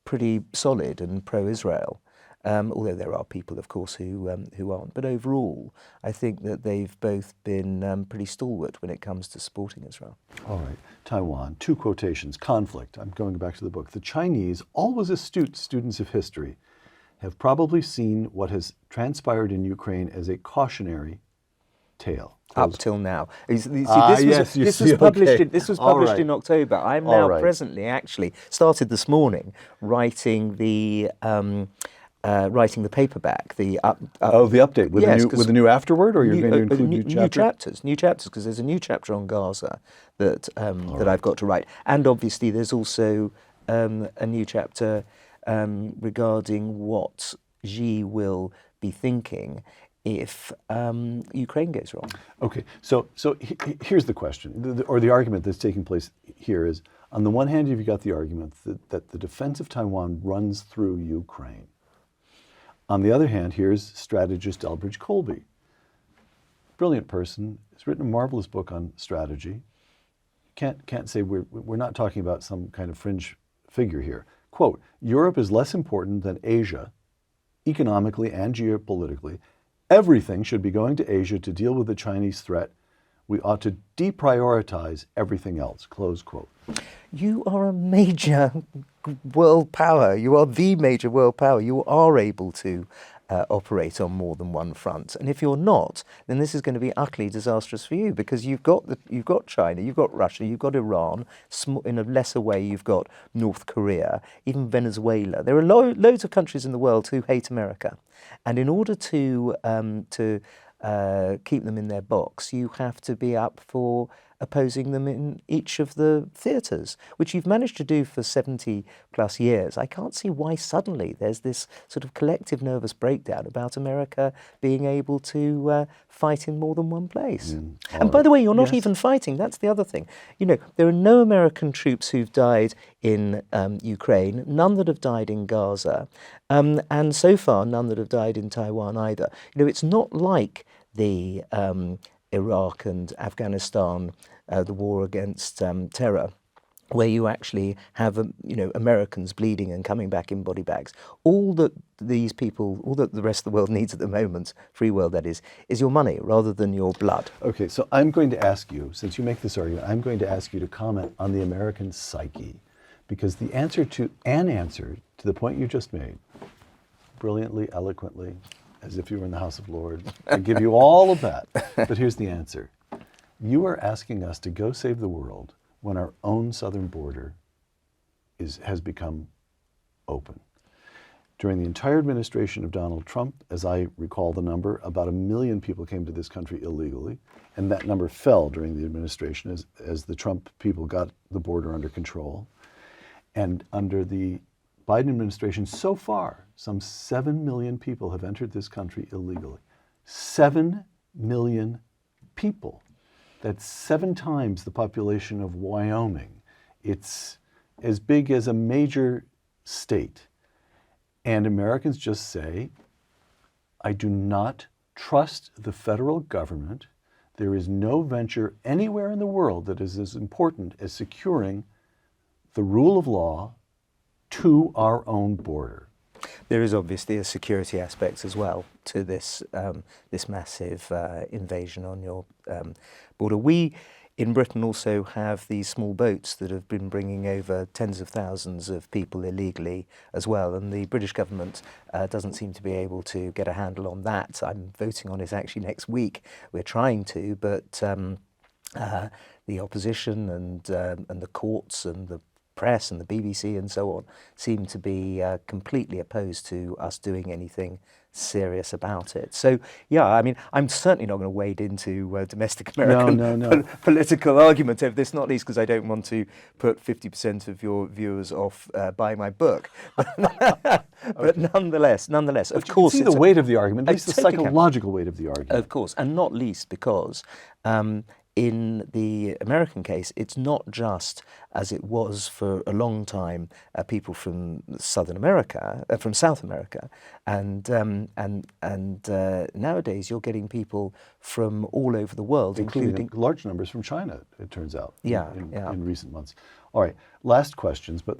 pretty solid and pro-Israel. although there are people, of course, who aren't. But overall, I think that they've both been pretty stalwart when it comes to supporting Israel. All right. Taiwan, 2 quotations. Conflict. I'm going back to the book. The Chinese, always astute students of history, have probably seen what has transpired in Ukraine as a cautionary tale. Up till now. This was okay. published in October. I'm now right. presently, actually, started this morning writing the paperback. The update with the new afterword, or you're going to include new chapters, because there's a new chapter on Gaza that I've got to write, and obviously there's also a new chapter regarding what Xi will be thinking if Ukraine goes wrong. Okay, so here's the question, or the argument that's taking place here is, on the one hand, you've got the argument that the defense of Taiwan runs through Ukraine. On the other hand, here's strategist Elbridge Colby. Brilliant person. He's written a marvelous book on strategy. Can't say we're not talking about some kind of fringe figure here. Quote, Europe is less important than Asia, economically and geopolitically. Everything should be going to Asia to deal with the Chinese threat. We ought to deprioritize everything else, close quote. You are a major world power. You are the major world power. You are able to operate on more than one front. And if you're not, then this is going to be utterly disastrous for you, because you've got China, you've got Russia, you've got Iran. In a lesser way, you've got North Korea, even Venezuela. There are loads of countries in the world who hate America, and in order to keep them in their box, you have to be up for opposing them in each of the theatres, which you've managed to do for 70 plus years. I can't see why suddenly there's this sort of collective nervous breakdown about America being able to fight in more than one place. And by the way, you're not even fighting. That's the other thing. You know, there are no American troops who've died in Ukraine, none that have died in Gaza, and so far none that have died in Taiwan either. You know, it's not like the Iraq and Afghanistan, the war against terror, where you actually have Americans bleeding and coming back in body bags. All that these people, all that the rest of the world needs at the moment, free world that is your money rather than your blood. Okay, so I'm going to ask you, since you make this argument, I'm going to ask you to comment on the American psyche, because the answer to the point you just made, brilliantly, eloquently, as if you were in the House of Lords. I give you all of that. But here's the answer. You are asking us to go save the world when our own southern border has become open. During the entire administration of Donald Trump, as I recall the number, about 1 million people came to this country illegally, and that number fell during the administration as the Trump people got the border under control. And under the Biden administration, so far, some 7 million people have entered this country illegally. 7 million people. That's 7 times the population of Wyoming. It's as big as a major state. And Americans just say, I do not trust the federal government. There is no venture anywhere in the world that is as important as securing the rule of law to our own border. There is obviously a security aspect as well to this this massive invasion on your border. We in Britain also have these small boats that have been bringing over tens of thousands of people illegally as well, and the British government doesn't seem to be able to get a handle on that. I'm voting on it actually next week. We're trying to, but the opposition and the courts and the press and the BBC and so on seem to be completely opposed to us doing anything serious about it. So, yeah, I mean, I'm certainly not going to wade into domestic American political argument over this, not least because I don't want to put 50% of your viewers off buying my book. But nonetheless, of course, you can see the weight of the argument, at least the psychological weight of the argument. Of course, and not least because in the American case, it's not just, as it was for a long time, people from Southern America, from South America, and nowadays you're getting people from all over the world, including large numbers from China, it turns out, in in recent months. All right, last questions, but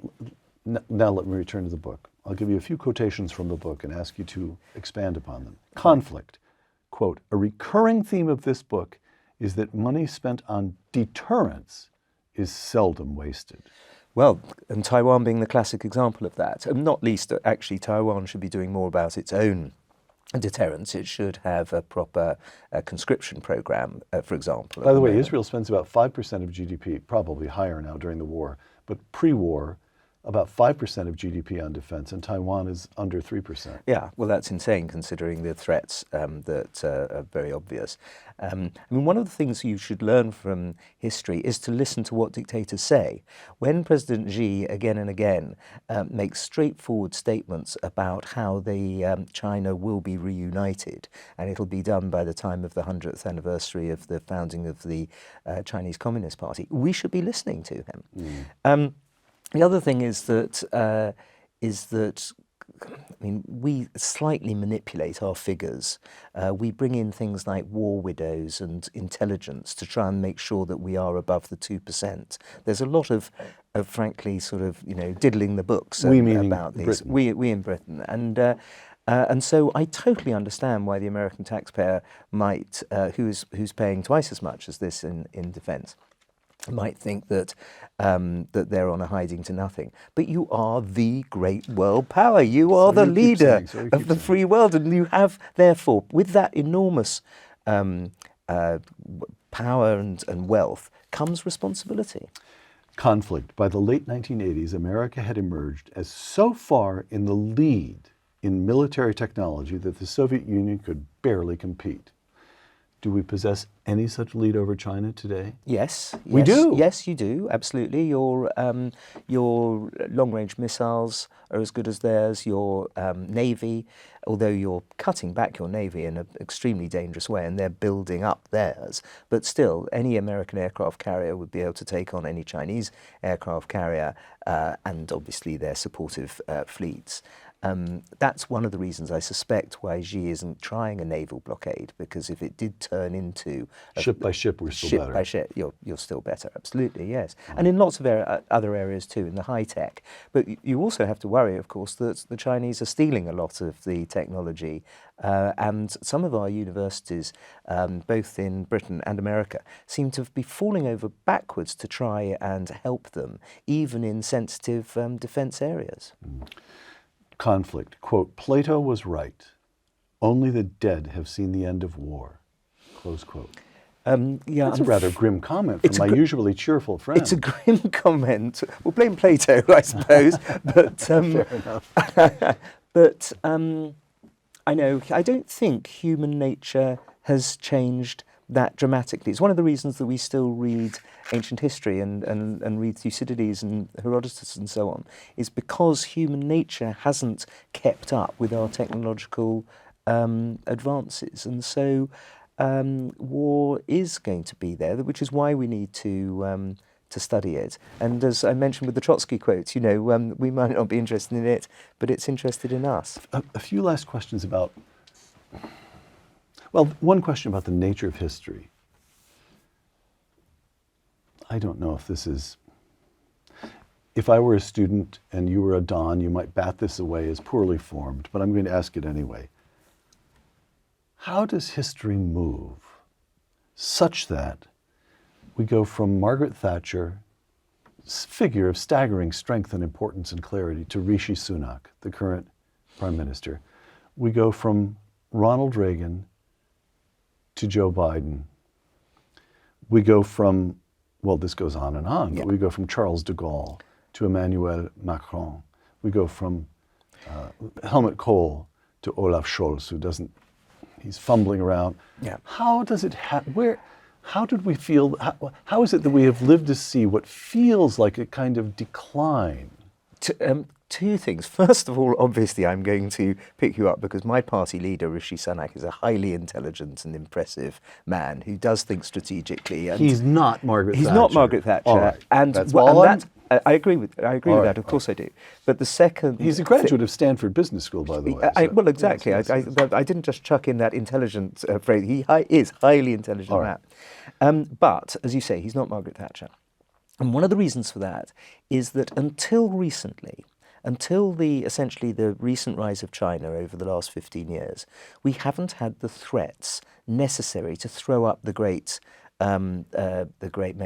Now let me return to the book. I'll give you a few quotations from the book and ask you to expand upon them. Conflict. Quote, a recurring theme of this book is that money spent on deterrence is seldom wasted. Well, and Taiwan being the classic example of that, and not least that actually Taiwan should be doing more about its own deterrence. It should have a proper conscription program, for example. By the way, Israel spends about 5% of GDP, probably higher now during the war, but pre-war, about 5% of GDP on defense, and Taiwan is under 3%. Yeah, well, that's insane considering the threats that are very obvious. I mean, one of the things you should learn from history is to listen to what dictators say. When President Xi again and again makes straightforward statements about how China will be reunited, and it'll be done by the time of the 100th anniversary of the founding of the Chinese Communist Party, we should be listening to him. The other thing is that I mean, we slightly manipulate our figures. We bring in things like war widows and intelligence to try and make sure that we are above the 2%. There's a lot of frankly, sort of, diddling the books about these. Britain. We in Britain. And so I totally understand why the American taxpayer might, who's paying twice as much as this in defence, might think that that they're on a hiding to nothing. But you are the great world power. You are the leader of the free world, and you have, therefore, with that enormous power and wealth comes responsibility. Conflict. By the late 1980s, America had emerged as so far in the lead in military technology that the Soviet Union could barely compete. Do we possess any such lead over China today? Yes. We do? Yes, you do, absolutely. Your long-range missiles are as good as theirs. Your Navy, although you're cutting back your Navy in an extremely dangerous way, and they're building up theirs, but still, any American aircraft carrier would be able to take on any Chinese aircraft carrier, and obviously their supportive fleets. That's one of the reasons I suspect why Xi isn't trying a naval blockade, because if it did turn into ship by ship, we're still better. Ship by ship, you're still better. Absolutely, yes. And in lots of other areas too, in the high tech. But you also have to worry, of course, that the Chinese are stealing a lot of the technology, and some of our universities, both in Britain and America, seem to be falling over backwards to try and help them, even in sensitive defence areas. Conflict. Quote, Plato was right. Only the dead have seen the end of war. Close quote. Yeah, That's a rather grim comment from my usually cheerful friend. It's a grim comment. We'll blame Plato, I suppose. But Fair enough. but I know, I don't think human nature has changed that dramatically. It's one of the reasons that we still read ancient history and read Thucydides and Herodotus and so on, is because human nature hasn't kept up with our technological advances. And so war is going to be there, which is why we need to study it. And as I mentioned with the Trotsky quote, we might not be interested in it, but it's interested in us. A few last questions about, well, one question about the nature of history. I don't know if this is, if I were a student and you were a Don, you might bat this away as poorly formed, but I'm going to ask it anyway. How does history move such that we go from Margaret Thatcher, figure of staggering strength and importance and clarity, to Rishi Sunak, the current Prime Minister? We go from Ronald Reagan to Joe Biden. We go from, well, this goes on and on, but we go from Charles de Gaulle to Emmanuel Macron. We go from Helmut Kohl to Olaf Scholz, who doesn't, he's fumbling around. Yeah. How does it how did we feel, how is it that we have lived to see what feels like a kind of decline? Two things. First of all, obviously, I'm going to pick you up because my party leader, Rishi Sunak, is a highly intelligent and impressive man who does think strategically. And he's not Margaret Thatcher. He's not Margaret Thatcher. All right. And That's well, all and that, I agree with that. Of course I do. But the second... He's a graduate of Stanford Business School, by the way. Well, exactly. I didn't just chuck in that intelligent phrase. He is highly intelligent man. But, as you say, he's not Margaret Thatcher. And one of the reasons for that is that until recently, until essentially the recent rise of China over the last 15 years, we haven't had the threats necessary to throw up the great men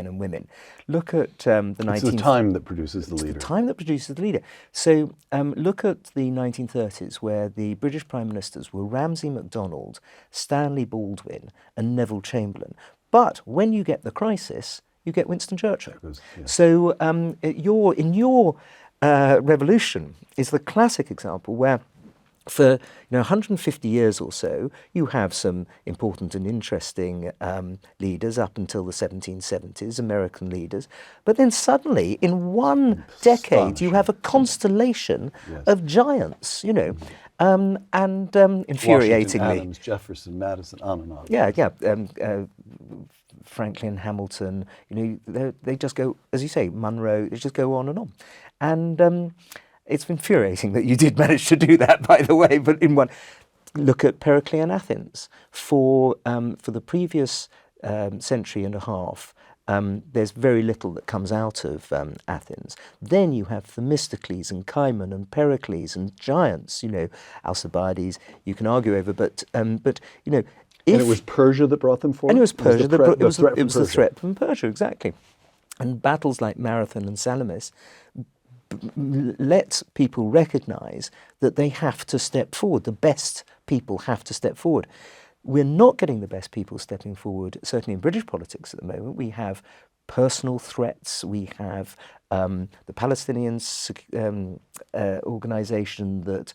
and women. Look at the 19th. It's the time that produces the leader. The time that produces the leader. So look at the 1930s, where the British Prime Ministers were Ramsay MacDonald, Stanley Baldwin, and Neville Chamberlain. But when you get the crisis, you get Winston Churchill. So your revolution is the classic example where, for 150 years or so, you have some important and interesting leaders up until the 1770s, American leaders. But then suddenly, in one decade, you have a constellation of giants, and infuriatingly. Washington, Adams, Jefferson, Madison, on and on. Yeah. Franklin, Hamilton, they just go, as you say, Monroe, they just go on and on. And it's infuriating that you did manage to do that, by the way, but in one. Look at Periclean Athens. For the previous century and a half, there's very little that comes out of Athens. Then you have Themistocles and Cimon and Pericles and giants, Alcibiades, you can argue over, but and it was Persia that brought them forward? And it was Persia. It was the threat from Persia. Persia, exactly. And battles like Marathon and Salamis let people recognise that they have to step forward. The best people have to step forward. We're not getting the best people stepping forward, certainly in British politics at the moment. We have personal threats. We have the Palestinian organisation that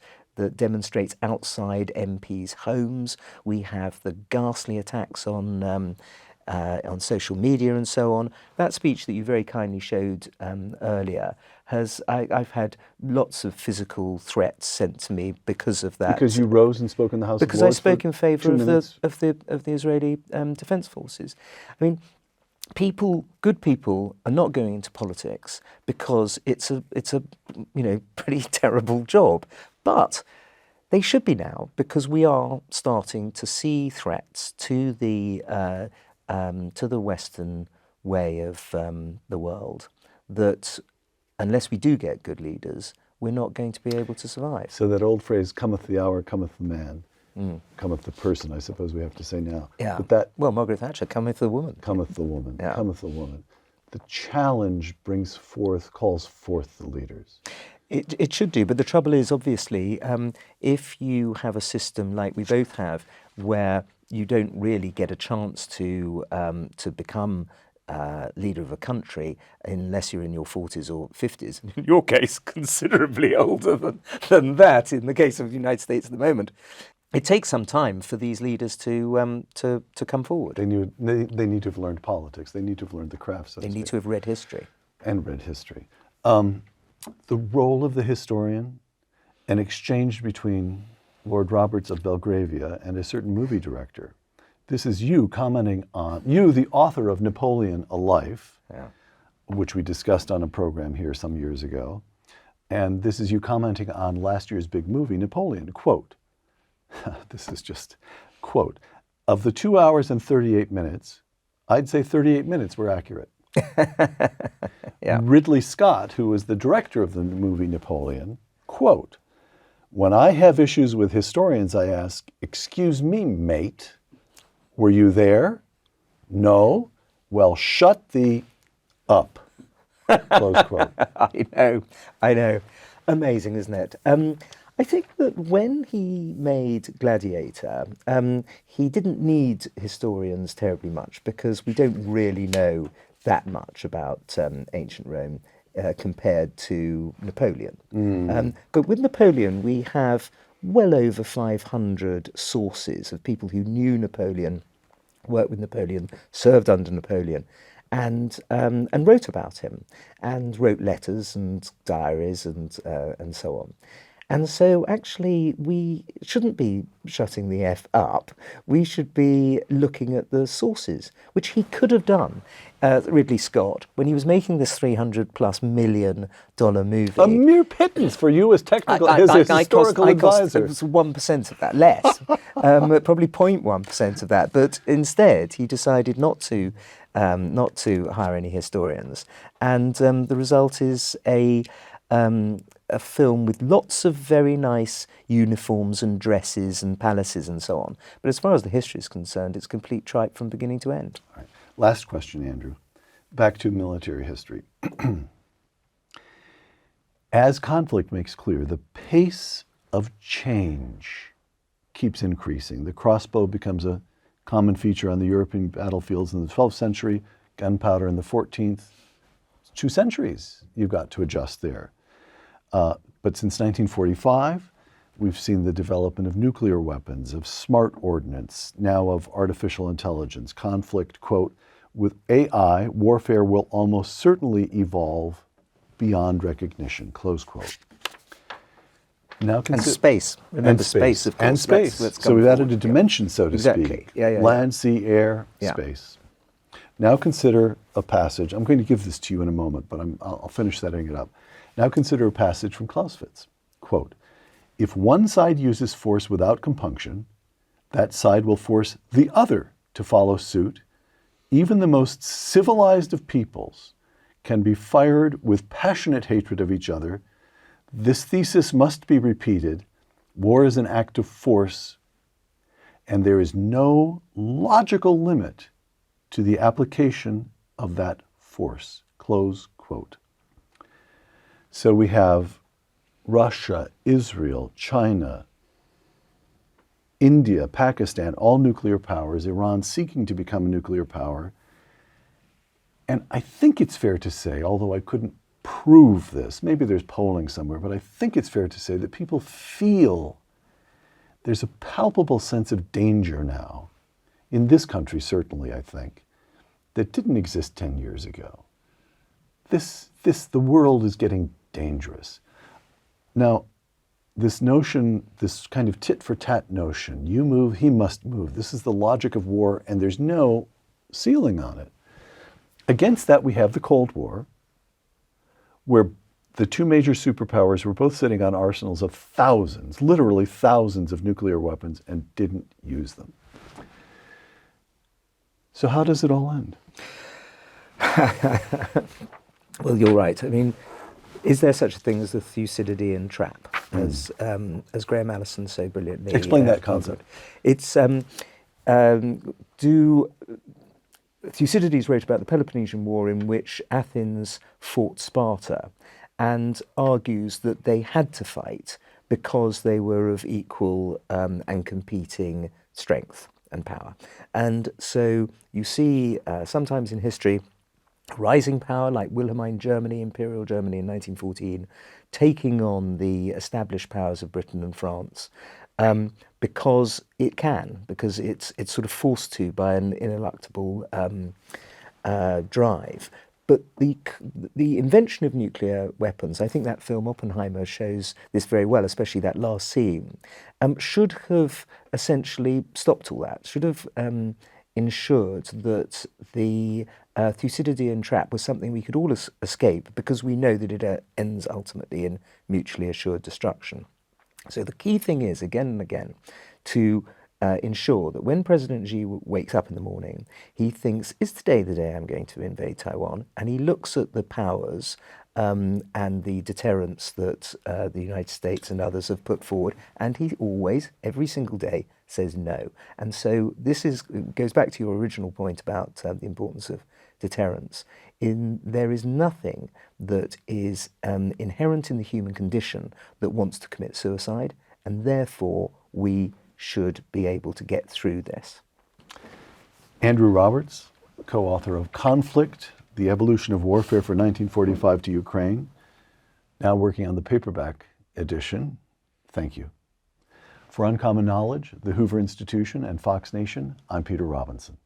demonstrates outside MPs' homes. We have the ghastly attacks on social media and so on. That speech that you very kindly showed earlier I've had lots of physical threats sent to me because of that. Because you rose and spoke in the House of Lords? Because I spoke in favour of the Israeli Defence Forces. I mean, good people are not going into politics because it's a pretty terrible job. But they should be now, because we are starting to see threats to the Western way of the world that, unless we do get good leaders, we're not going to be able to survive. So that old phrase, cometh the hour, cometh the man, cometh the person, I suppose we have to say now. Yeah. But Margaret Thatcher, cometh the woman. Cometh the woman, Yeah. cometh the woman. The challenge calls forth the leaders. It should do, but the trouble is, obviously, if you have a system like we both have, where you don't really get a chance to become leader of a country unless you're in your 40s or 50s, in your case, considerably older than that, in the case of the United States at the moment. It takes some time for these leaders to come forward. They need to have learned politics. They need to have learned the craft. They need to have read history. And read history. The role of the historian, an exchange between Lord Roberts of Belgravia and a certain movie director. This is you commenting on, you, the author of Napoleon, A Life, which we discussed on a program here some years ago. And this is you commenting on last year's big movie, Napoleon. Quote, this is just, quote, of the 2 hours and 38 minutes, I'd say 38 minutes were accurate. Yeah. Ridley Scott, who was the director of the movie Napoleon, quote, when I have issues with historians, I ask, excuse me, mate, were you there? No? Well, shut the up. Close quote. I know. Amazing, isn't it? I think that when he made Gladiator, he didn't need historians terribly much, because we don't really know that much about ancient Rome compared to Napoleon. But with Napoleon, we have well over 500 sources of people who knew Napoleon, worked with Napoleon, served under Napoleon, and wrote about him, and wrote letters and diaries and so on. And so actually we shouldn't be shutting the F up. We should be looking at the sources, which he could have done, Ridley Scott, when he was making this $300+ million movie. A mere pittance for you as technical, as historical advisor. It was 1% of that, less, probably 0.1% of that. But instead, he decided not to hire any historians, and the result is a a film with lots of very nice uniforms and dresses and palaces and so on. But as far as the history is concerned, it's complete tripe from beginning to end. All right. Last question, Andrew. Back to military history. As conflict makes clear, the pace of change keeps increasing. The crossbow becomes a common feature on the European battlefields in the 12th century, gunpowder in the 14th. 2 centuries you've got to adjust there. But since 1945, we've seen the development of nuclear weapons, of smart ordnance, now of artificial intelligence. Conflict, quote, with AI, warfare will almost certainly evolve beyond recognition, close quote. Now And space. Remember space, of course. And space. Let's so we've added a dimension, so to Exactly. speak. Yeah, Land, sea, air, Yeah. space. Now consider a passage. I'm going to give this to you in a moment, but I'll finish setting it up. Now consider a passage from Clausewitz. Quote, if one side uses force without compunction, that side will force the other to follow suit. Even the most civilized of peoples can be fired with passionate hatred of each other. This thesis must be repeated. War is an act of force, and there is no logical limit to the application of that force. Close quote. So we have Russia, Israel, China, India, Pakistan, all nuclear powers, Iran seeking to become a nuclear power. And I think it's fair to say, although I couldn't prove this, maybe there's polling somewhere, but I think it's fair to say that people feel there's a palpable sense of danger now, in this country certainly, I think, that didn't exist 10 years ago. The world is getting dangerous. Now, this notion, this kind of tit for tat notion, you move, he must move. This is the logic of war, and there's no ceiling on it. Against that, we have the Cold War, where the 2 major superpowers were both sitting on arsenals of thousands, literally thousands of nuclear weapons, and didn't use them. So how does it all end? Well, you're right. I mean, is there such a thing as the Thucydidean trap, as Graham Allison so brilliantly Explain that concept. It's Thucydides wrote about the Peloponnesian War, in which Athens fought Sparta, and argues that they had to fight because they were of equal and competing strength and power. And so you see sometimes in history rising power like Wilhelmine Germany, Imperial Germany in 1914, taking on the established powers of Britain and France because it can, because it's sort of forced to by an ineluctable drive. But the invention of nuclear weapons, I think that film Oppenheimer shows this very well, especially that last scene, should have essentially stopped all that, should have ensured that the Thucydidean trap was something we could all escape, because we know that it ends ultimately in mutually assured destruction. So the key thing is, again and again, to ensure that when President Xi wakes up in the morning, he thinks, is today the day I'm going to invade Taiwan? And he looks at the powers and the deterrence that the United States and others have put forward, and he always, every single day, says no. And so this goes back to your original point about the importance of deterrence. There is nothing that is inherent in the human condition that wants to commit suicide, and therefore we should be able to get through this. Andrew Roberts, co-author of Conflict, The Evolution of Warfare for 1945 to Ukraine, now working on the paperback edition. Thank you. For Uncommon Knowledge, the Hoover Institution, and Fox Nation, I'm Peter Robinson.